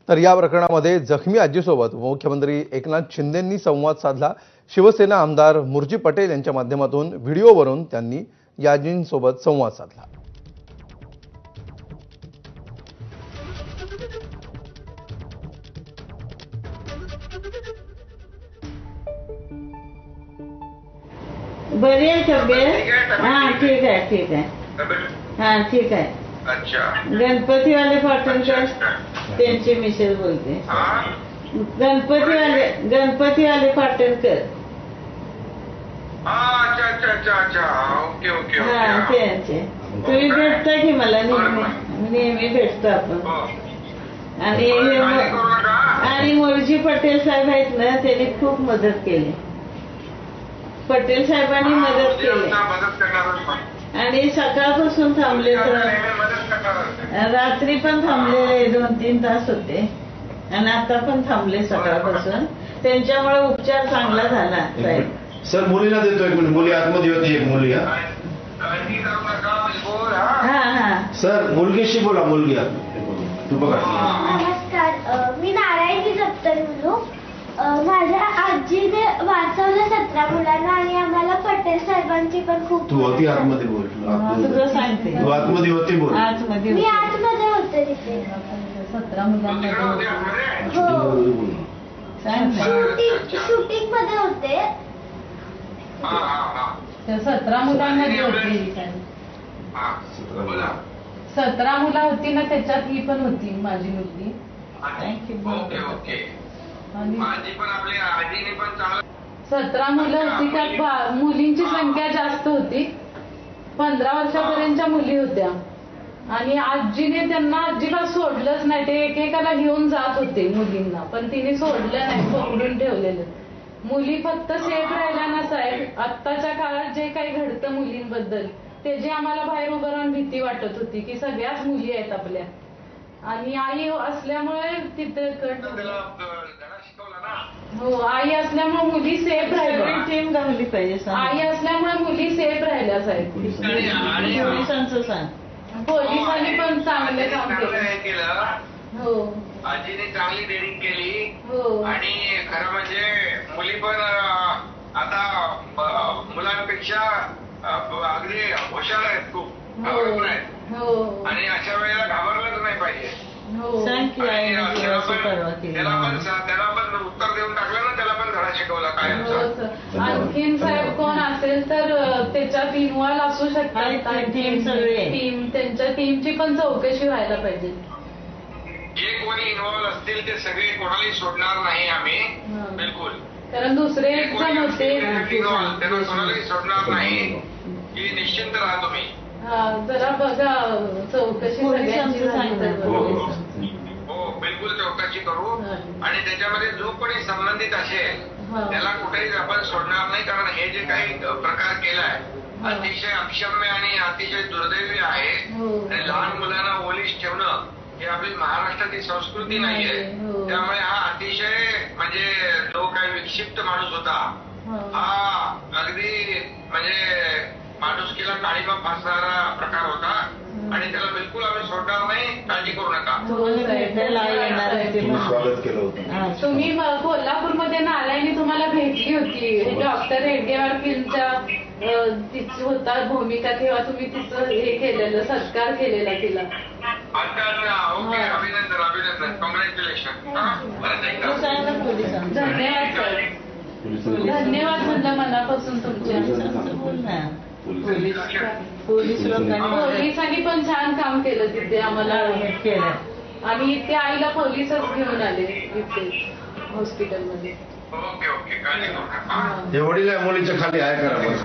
तर या प्रकरणामध्ये जखमी आजीसोबत मुख्यमंत्री एकनाथ शिंदेंनी संवाद साधला। शिवसेना आमदार मुर्जी पटेल यांच्या माध्यमातून व्हिडिओवरून त्यांनी या आजींसोबत संवाद साधला। बरी आहे तब्येत? हाँ ठीक है ठीक है, हाँ ठीक है। अच्छा, गणपतीवाले पाटणकर त्यांची मिसेस बोलते। गणपतीवाले पाटणकर। अच्छा अच्छा अच्छा अच्छा, ओके ओके ओके। हाँ त्यांचे तुम्ही भेटता की मला नेहमी भेटतो आपण। आणि मोरजी पटेल साहेब आहेत ना, त्यांनी खूप मदत केली। पटेल साहेबांनी मदत केली आणि सकाळपासून थांबले तर रात्री पण थांबलेले 2-3 तास होते आणि आता पण थांबले सकाळपासून। त्यांच्यामुळे उपचार चांगला झाला साहेब। सर मुलीला देतो 1 मिनिट, मुली आतमध्ये होती, एक मुलगी। हा हा सर मुलगीशी बोला, मुलगी तू बघा। नमस्कार, मी नारायणी सप्तन बोलू। माझ्या आजीने वाचवलं 17 मुलांना आणि आम्हाला पटेल साहेबांची पण खूप। तू होती आतमध्ये, बोल। तुझं सांगते। तू आतमध्ये होती, बोल। मी आतमध्ये होते तिथे। 17 मुलांमध्ये हो, शूटिंग मध्ये होते। 17 मुलांमध्ये होती। 17 मुलं होती ना, त्याच्यात ही पण होती माझी मुलगी। Okay okay. माझी पण आपली आजीने पण 17 मुलं होती, त्यात मुलींची संख्या जास्त होती। 15 वर्षापर्यंतच्या मुली होत्या आणि आजीने त्यांना अजिबात सोडलंच नाही। ते एकेकाला घेऊन जात होते मुलींना, पण तिने सोडलं नाही, पकडून ठेवलेलं। मुली फक्त सेफ राहिल्या ना साहेब। आत्ताच्या काळात जे काही घडतं मुलींबद्दल, त्याची आम्हाला बाहेर उभं राहून भीती वाटत होती की सगळ्याच मुली आहेत आपल्या, आणि आई असल्यामुळे तिथे हो, आई असल्यामुळे मुली सेफ राहिल्या। टीम गावली पाहिजे। आई असल्यामुळे मुली सेफ राहिल्या साहेब। पोलिसांचं सांग। पोलिसांनी पण चांगले काम केलं। हो, आजीने चांगली डेअरिंग केली। हो, आणि खरं म्हणजे मुली पण आता मुलांपेक्षा अगदी हुशार आहेत, खूप घाबरत नाहीत। हो, आणि अशा वेळेला घाबरलंच नाही पाहिजे। हो, सांग की आईने जीवाची पर्वा केली। त्याला पण उत्तर देऊन टाकलं ना, त्याला पण धडा शिकवला काय। हो सर। आणखीन साहेब कोण असेल तर त्याच्यात इन्व्हॉल्व असू शकतात। टीम सगळे टीम, त्यांच्या टीमची पण चौकशी व्हायला पाहिजे। जे कोणी इन्व्हॉल्व असतील ते सगळे कोणालाही सोडणार नाही आम्ही, बिलकुल। कारण दुसरे एक जण होते, त्यांना कोणालाही सोडणार नाही, की निश्चिंत राहा तुम्ही। जरा बघा चौकशी सगळ्यांची सांगितलं। हो बिलकुल चौकशी करू आणि त्याच्यामध्ये जो कोणी संबंधित असेल त्याला कुठेही आपण सोडणार नाही। कारण हे जे काही प्रकार केलाय अतिशय अक्षम्य आणि अतिशय दुर्दैवी आहे। आणि लहान मुलांना ओलीस ठेवणं ही आपली महाराष्ट्राची संस्कृती नाहीये। त्यामुळे हा अतिशय म्हणजे जो काही विक्षिप्त माणूस होता, हा अगदी म्हणजे माणुसकीला काळीमा फासणारा प्रकार होता आणि त्याला बिलकुल आम्ही सोडणार नाही, काळजी करू नका। स्वागत केलं होतं। तुम्ही कोल्हापूरमध्ये नारायणी तुम्हाला भेटली होती, डॉक्टर हेडगेवारकींच्या होता भूमिका, तेव्हा तुम्ही तिचं हे केलेलं, सत्कार केलेला तिला। ओके, अभिनंदन अभिनंदन, कॉंग्रॅच्युलेशन। धन्यवाद सर, धन्यवाद म्हणलं मनापासून तुमच्या। पोलिसांनी पण छान काम केलं तिथे, आम्हाला केलं आणि इथे आईला पोलिसच घेऊन आले इथे हॉस्पिटलमध्ये। ओके ओके, काळजी करू नका। ते वडील मुलीच्या खाली आहे करा बस।